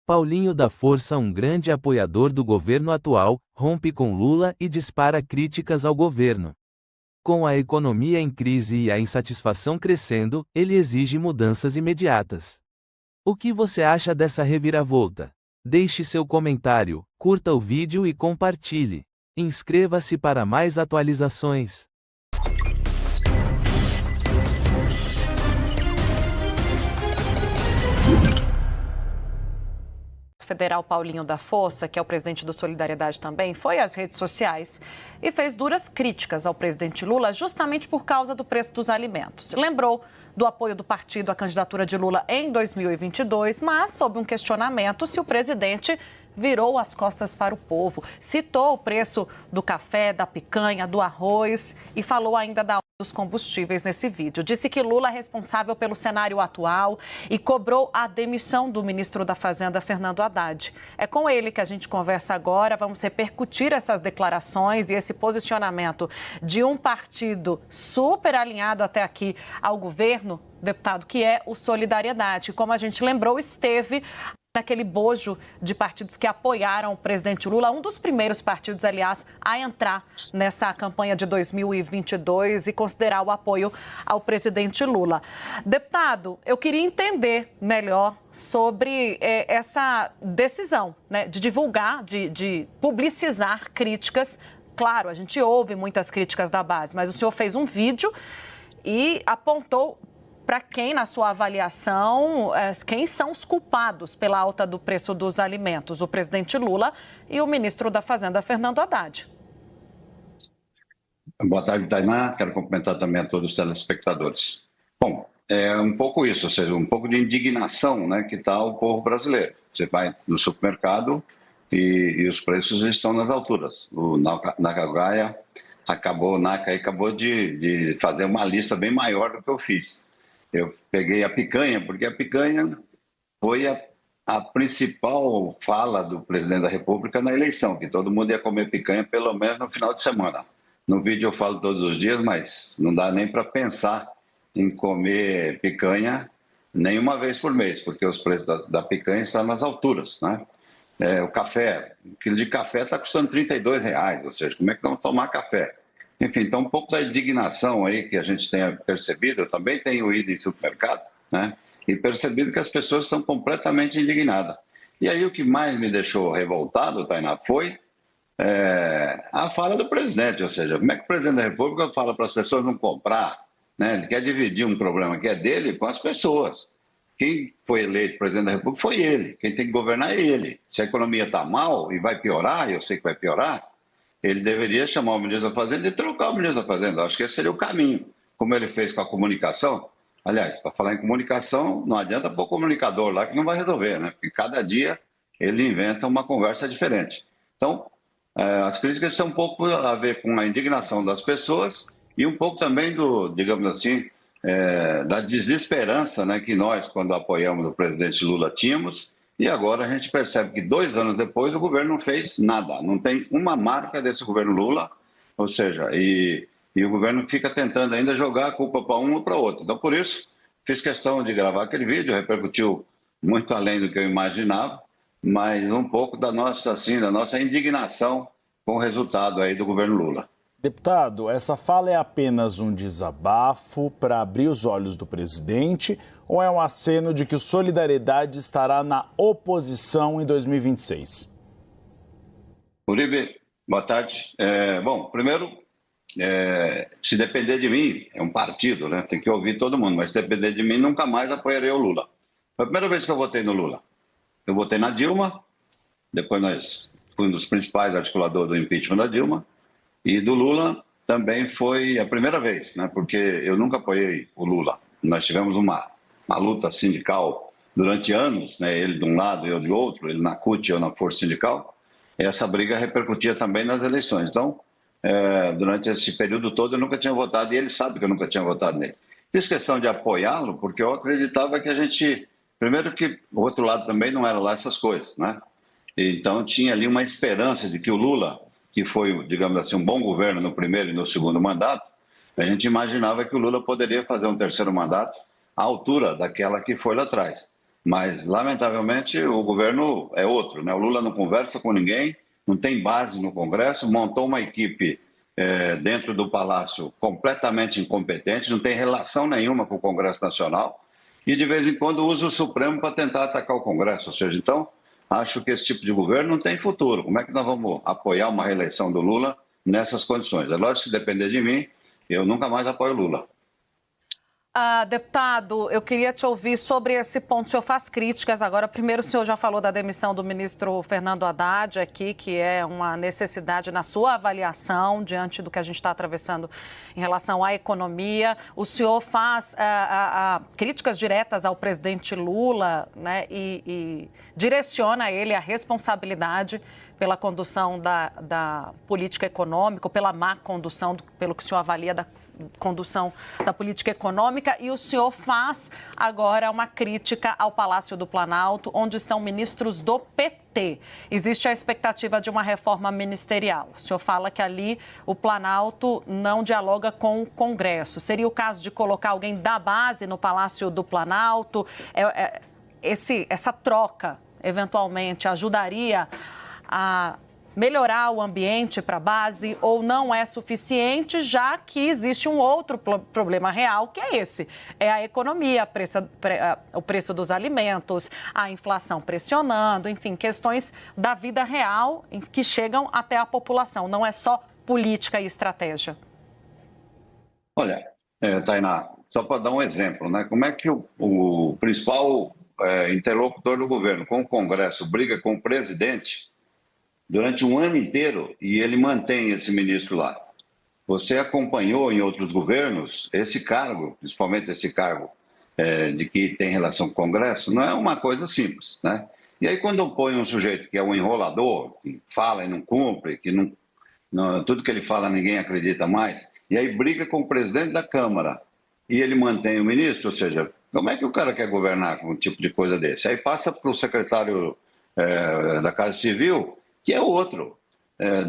Paulinho da Força, um grande apoiador do governo atual, rompe com Lula e dispara críticas ao governo. Com a economia em crise e a insatisfação crescendo, ele exige mudanças imediatas. O que você acha dessa reviravolta? Deixe seu comentário, curta o vídeo e compartilhe. Inscreva-se para mais atualizações. Federal Paulinho da Força, que é o presidente do Solidariedade também, foi às redes sociais e fez duras críticas ao presidente Lula justamente por causa do preço dos alimentos. Lembrou do apoio do partido à candidatura de Lula em 2022, mas sob um questionamento se o presidente virou as costas para o povo. Citou o preço do café, da picanha, do arroz e falou ainda dos combustíveis nesse vídeo. Disse que Lula é responsável pelo cenário atual e cobrou a demissão do ministro da Fazenda, Fernando Haddad. É com ele que a gente conversa agora. Vamos repercutir essas declarações e esse posicionamento de um partido super alinhado até aqui ao governo, deputado, que é o Solidariedade. Como a gente lembrou, esteve naquele bojo de partidos que apoiaram o presidente Lula, um dos primeiros partidos, aliás, a entrar nessa campanha de 2022 e considerar o apoio ao presidente Lula. Deputado, eu queria entender melhor sobre essa decisão, né, de divulgar, de publicizar críticas. Claro, a gente ouve muitas críticas da base, mas o senhor fez um vídeo e apontou para quem, na sua avaliação, quem são os culpados pela alta do preço dos alimentos? O presidente Lula e o ministro da Fazenda, Fernando Haddad. Boa tarde, Tainá. Quero cumprimentar também a todos os telespectadores. Bom, é um pouco isso, ou seja, um pouco de indignação, né, que está o povo brasileiro. Você vai no supermercado e os preços estão nas alturas. O Nakagawa acabou de fazer uma lista bem maior do que eu fiz. Eu peguei a picanha, porque a picanha foi a principal fala do presidente da República na eleição, que todo mundo ia comer picanha pelo menos no final de semana. No vídeo eu falo todos os dias, mas não dá nem para pensar em comer picanha nenhuma vez por mês, porque os preços da picanha estão nas alturas, né? O café, um quilo de café está custando R$32, ou seja, como é que vamos tomar café? Enfim, então um pouco da indignação aí que a gente tenha percebido, eu também tenho ido em supermercado, né, e percebido que as pessoas estão completamente indignadas. E aí o que mais me deixou revoltado, Tainá, foi a fala do presidente, ou seja, como é que o presidente da República fala para as pessoas não comprar, né? Ele quer dividir um problema que é dele com as pessoas. Quem foi eleito presidente da República foi ele, quem tem que governar é ele. Se a economia está mal e vai piorar, eu sei que vai piorar, ele deveria chamar o ministro da Fazenda e trocar o ministro da Fazenda. Acho que esse seria o caminho, como ele fez com a comunicação. Aliás, para falar em comunicação, não adianta pôr comunicador lá que não vai resolver, né? Porque cada dia ele inventa uma conversa diferente. Então, as críticas têm um pouco a ver com a indignação das pessoas e um pouco também do, digamos assim, da desesperança, né, que nós, quando apoiamos o presidente Lula, tínhamos. E agora a gente percebe que 2 anos depois o governo não fez nada, não tem uma marca desse governo Lula, ou seja, e o governo fica tentando ainda jogar a culpa para um ou para outro. Então, por isso, fiz questão de gravar aquele vídeo, repercutiu muito além do que eu imaginava, mas um pouco da nossa indignação com o resultado aí do governo Lula. Deputado, essa fala é apenas um desabafo para abrir os olhos do presidente ou é um aceno de que o Solidariedade estará na oposição em 2026? Uribe, boa tarde. Bom, primeiro, se depender de mim, é um partido, né? Tem que ouvir todo mundo, mas se depender de mim, nunca mais apoiarei o Lula. Foi a primeira vez que eu votei no Lula. Eu votei na Dilma, depois nós fui um dos principais articuladores do impeachment da Dilma, e do Lula também foi a primeira vez, né? Porque eu nunca apoiei o Lula. Nós tivemos uma luta sindical durante anos, né? Ele de um lado e eu de outro, ele na CUT e eu na Força Sindical. E essa briga repercutia também nas eleições. Então, durante esse período todo eu nunca tinha votado e ele sabe que eu nunca tinha votado nele. Fiz questão de apoiá-lo porque eu acreditava que a gente... Primeiro que o outro lado também não era lá essas coisas, né? Então tinha ali uma esperança de que o Lula, que foi, digamos assim, um bom governo no primeiro e no segundo mandato, a gente imaginava que o Lula poderia fazer um terceiro mandato à altura daquela que foi lá atrás. Mas, lamentavelmente, o governo é outro, né? O Lula não conversa com ninguém, não tem base no Congresso, montou uma equipe dentro do Palácio completamente incompetente, não tem relação nenhuma com o Congresso Nacional e, de vez em quando, usa o Supremo para tentar atacar o Congresso. Ou seja, então, acho que esse tipo de governo não tem futuro. Como é que nós vamos apoiar uma reeleição do Lula nessas condições? É lógico que, se depender de mim, eu nunca mais apoio o Lula. Deputado, eu queria te ouvir sobre esse ponto. O senhor faz críticas agora. Primeiro, o senhor já falou da demissão do ministro Fernando Haddad aqui, que é uma necessidade na sua avaliação diante do que a gente está atravessando em relação à economia. O senhor faz críticas diretas ao presidente Lula, né, e direciona ele a responsabilidade pela condução da política econômica, ou pela má condução, pelo que o senhor avalia da condução da política econômica, e o senhor faz agora uma crítica ao Palácio do Planalto, onde estão ministros do PT. Existe a expectativa de uma reforma ministerial. O senhor fala que ali o Planalto não dialoga com o Congresso. Seria o caso de colocar alguém da base no Palácio do Planalto? Essa troca, eventualmente, ajudaria a melhorar o ambiente para a base, ou não é suficiente, já que existe um outro problema real, que é esse. É a economia, o preço dos alimentos, a inflação pressionando, enfim, questões da vida real que chegam até a população. Não é só política e estratégia. Olha, Tainá, só para dar um exemplo, né? Como é que o principal interlocutor do governo com o Congresso briga com o presidente durante um ano inteiro e ele mantém esse ministro lá? Você acompanhou em outros governos esse cargo, principalmente esse cargo de que tem relação com o Congresso, não é uma coisa simples, né? E aí, quando põe um sujeito que é um enrolador, que fala e não cumpre, que tudo que ele fala ninguém acredita mais, e aí briga com o presidente da Câmara e ele mantém o ministro, ou seja, como é que o cara quer governar com um tipo de coisa desse? Aí passa para o secretário da Casa Civil, que é outro.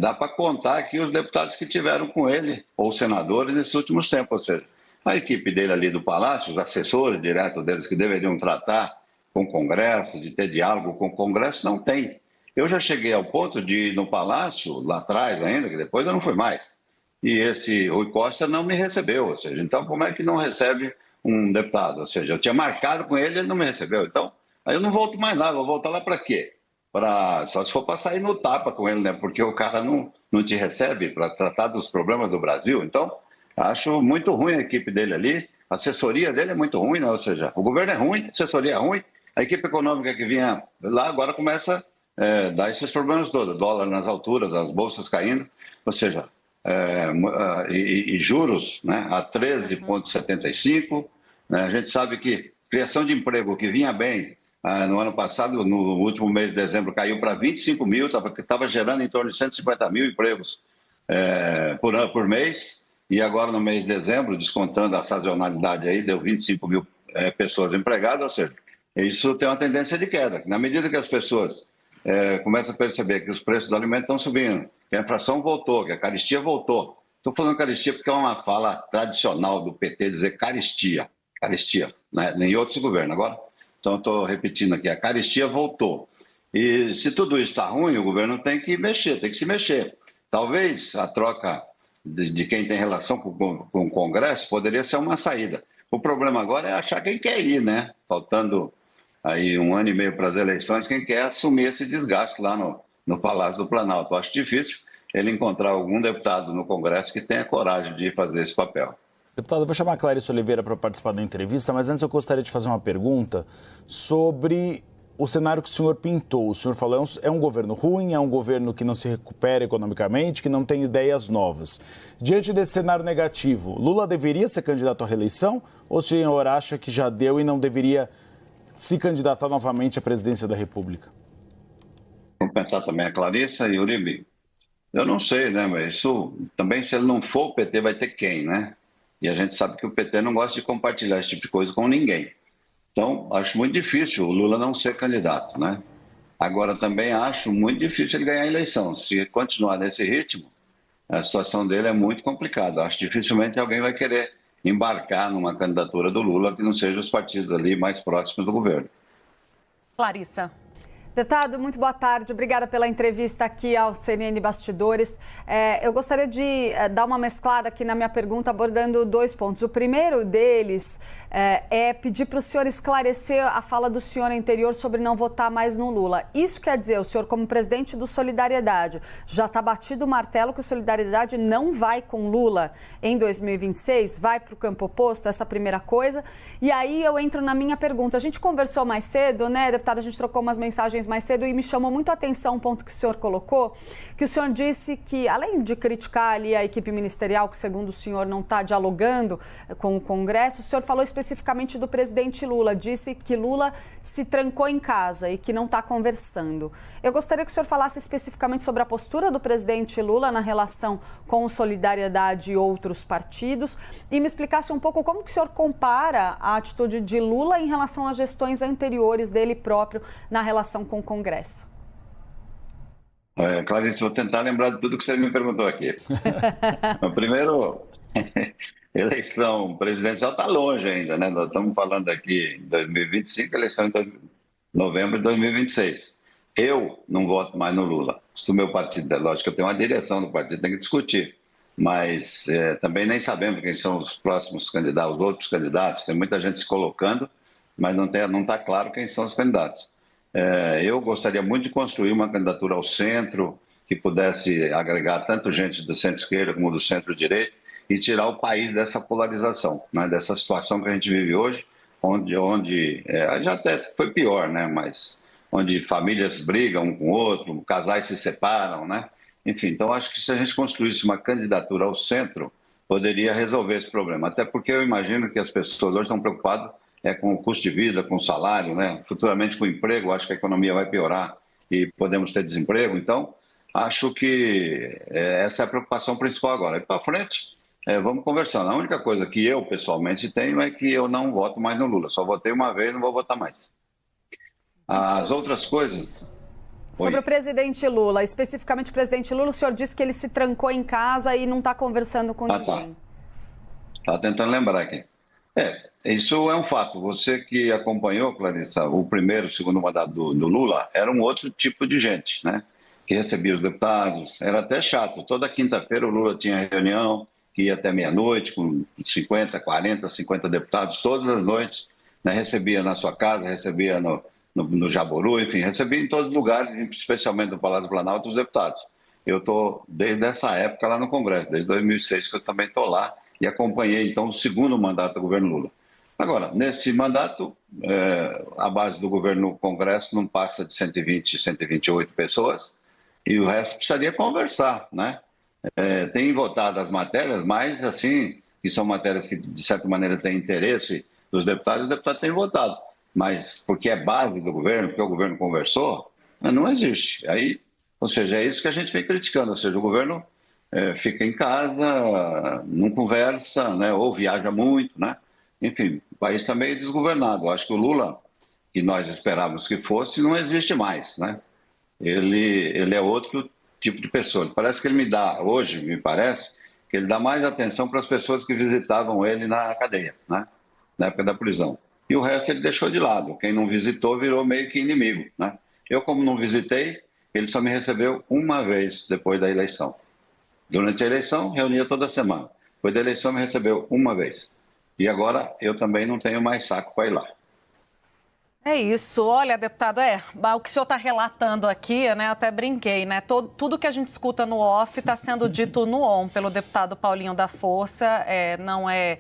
Dá para contar aqui os deputados que tiveram com ele, ou senadores, nesses últimos tempos. Ou seja, a equipe dele ali do Palácio, os assessores diretos deles que deveriam tratar com o Congresso, de ter diálogo com o Congresso, não tem. Eu já cheguei ao ponto de ir no Palácio, lá atrás ainda, que depois eu não fui mais, e esse Rui Costa não me recebeu. Ou seja, então como é que não recebe um deputado? Ou seja, eu tinha marcado com ele, ele não me recebeu. Então, aí eu não volto mais lá, vou voltar lá para quê? Só se for para sair no tapa com ele, né? Porque o cara não te recebe para tratar dos problemas do Brasil. Então, acho muito ruim a equipe dele ali, a assessoria dele é muito ruim, né? Ou seja, o governo é ruim, a assessoria é ruim, a equipe econômica que vinha lá agora começa a dar esses problemas todos, dólar nas alturas, as bolsas caindo, ou seja, e juros, né, a 13,75, né? A gente sabe que criação de emprego que vinha bem no ano passado, no último mês de dezembro, caiu para 25 mil, estava gerando em torno de 150 mil empregos por mês, e agora no mês de dezembro, descontando a sazonalidade aí, deu 25 mil pessoas empregadas, ou seja, isso tem uma tendência de queda. Na medida que as pessoas começam a perceber que os preços dos alimentos estão subindo, que a inflação voltou, que a caristia voltou. Estou falando caristia porque é uma fala tradicional do PT dizer caristia, né? Nem outros governos. Agora, então, estou repetindo aqui, a caristia voltou. E se tudo isso está ruim, o governo tem que se mexer. Talvez a troca de quem tem relação com o Congresso poderia ser uma saída. O problema agora é achar quem quer ir, né? Faltando aí 1 ano e meio para as eleições, quem quer assumir esse desgaste lá no Palácio do Planalto. Eu acho difícil ele encontrar algum deputado no Congresso que tenha coragem de fazer esse papel. Deputado, eu vou chamar a Clarice Oliveira para participar da entrevista, mas antes eu gostaria de fazer uma pergunta sobre o cenário que o senhor pintou. O senhor falou é um governo ruim, é um governo que não se recupera economicamente, que não tem ideias novas. Diante desse cenário negativo, Lula deveria ser candidato à reeleição ou o senhor acha que já deu e não deveria se candidatar novamente à presidência da República? Vamos pensar também a Clarice e Uribe. Eu não sei, né? Mas isso também, se ele não for, o PT vai ter quem, né? E a gente sabe que o PT não gosta de compartilhar esse tipo de coisa com ninguém. Então, acho muito difícil o Lula não ser candidato, né? Agora, também acho muito difícil ele ganhar a eleição. Se continuar nesse ritmo, a situação dele é muito complicada. Acho que dificilmente alguém vai querer embarcar numa candidatura do Lula que não seja os partidos ali mais próximos do governo. Clarissa. Deputado, muito boa tarde. Obrigada pela entrevista aqui ao CNN Bastidores. Eu gostaria de dar uma mesclada aqui na minha pergunta, abordando 2 pontos. O primeiro deles é pedir para o senhor esclarecer a fala do senhor anterior sobre não votar mais no Lula. Isso quer dizer, o senhor, como presidente do Solidariedade, já está batido o martelo que o Solidariedade não vai com Lula em 2026? Vai para o campo oposto? Essa é a primeira coisa. E aí eu entro na minha pergunta. A gente conversou mais cedo, né, deputado? A gente trocou umas mensagens mais cedo e me chamou muito a atenção um ponto que o senhor colocou, que o senhor disse que, além de criticar ali a equipe ministerial, que segundo o senhor não está dialogando com o Congresso, o senhor falou especificamente do presidente Lula, disse que Lula se trancou em casa e que não está conversando. Eu gostaria que o senhor falasse especificamente sobre a postura do presidente Lula na relação com o Solidariedade e outros partidos e me explicasse um pouco como que o senhor compara a atitude de Lula em relação às gestões anteriores dele próprio na relação com o Congresso. Clarice, vou tentar lembrar de tudo que você me perguntou aqui. Primeiro, eleição presidencial está longe ainda, né? Nós estamos falando aqui em 2025, eleição em novembro de 2026. Eu não voto mais no Lula. Se o meu partido, lógico que eu tenho uma direção do partido, tem que discutir. Mas também nem sabemos quem são os próximos candidatos, os outros candidatos. Tem muita gente se colocando, mas não está claro quem são os candidatos. Eu gostaria muito de construir uma candidatura ao centro, que pudesse agregar tanto gente do centro-esquerda como do centro-direita e tirar o país dessa polarização, né, dessa situação que a gente vive hoje, onde já até foi pior, né, mas onde famílias brigam um com o outro, casais se separam, né? Enfim, então acho que se a gente construísse uma candidatura ao centro, poderia resolver esse problema. Até porque eu imagino que as pessoas hoje estão preocupadas com o custo de vida, com o salário, né? Futuramente com o emprego, acho que a economia vai piorar e podemos ter desemprego. Então, acho que essa é a preocupação principal agora. E para frente, vamos conversando. A única coisa que eu, pessoalmente, tenho é que eu não voto mais no Lula. Só votei uma vez, não vou votar mais. As outras coisas... Sobre o presidente Lula, especificamente o presidente Lula, o senhor disse que ele se trancou em casa e não está conversando com ninguém. Tá tentando lembrar aqui. Isso é um fato. Você que acompanhou, Clarissa, o primeiro e o segundo mandato do Lula, era um outro tipo de gente, né? Que recebia os deputados. Era até chato. Toda quinta-feira o Lula tinha reunião, que ia até meia-noite, com 50, 40, 50 deputados, todas as noites, né? Recebia na sua casa, recebia no Jaburu, enfim, recebia em todos os lugares, especialmente no Palácio do Planalto, os deputados. Eu estou desde essa época lá no Congresso, desde 2006 que eu também estou lá e acompanhei, então, o segundo mandato do governo Lula. Agora, nesse mandato, a base do governo Congresso não passa de 120, 128 pessoas e o resto precisaria conversar, né? Tem votado as matérias, mas, assim, que são matérias que, de certa maneira, têm interesse dos deputados, os deputados têm votado. Mas porque é base do governo, porque o governo conversou, não existe. Aí, ou seja, é isso que a gente vem criticando, ou seja, o governo fica em casa, não conversa, né, ou viaja muito, né? Enfim, o país está meio desgovernado. Eu acho que o Lula, que nós esperávamos que fosse, não existe mais, né? Ele é outro tipo de pessoa. Parece que ele me dá, hoje, me parece, que ele dá mais atenção para as pessoas que visitavam ele na cadeia, né? Na época da prisão. E o resto ele deixou de lado. Quem não visitou virou meio que inimigo, né? Eu, como não visitei, ele só me recebeu uma vez depois da eleição. Durante a eleição, reunia toda semana. Depois da eleição, me recebeu uma vez. E agora, eu também não tenho mais saco para ir lá. É isso. Olha, deputado, o que o senhor está relatando aqui, né, eu até brinquei, né? Tudo que a gente escuta no off está sendo dito no on pelo deputado Paulinho da Força. Não é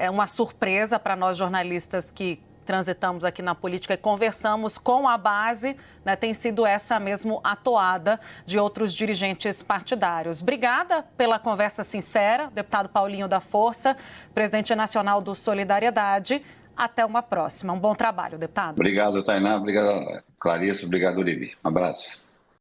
uma surpresa para nós jornalistas que transitamos aqui na política e conversamos com a base, né, tem sido essa mesmo a toada de outros dirigentes partidários. Obrigada pela conversa sincera, deputado Paulinho da Força, presidente nacional do Solidariedade. Até uma próxima. Um bom trabalho, deputado. Obrigado, Tainá. Obrigado, Clarissa. Obrigado, Uribe. Um abraço.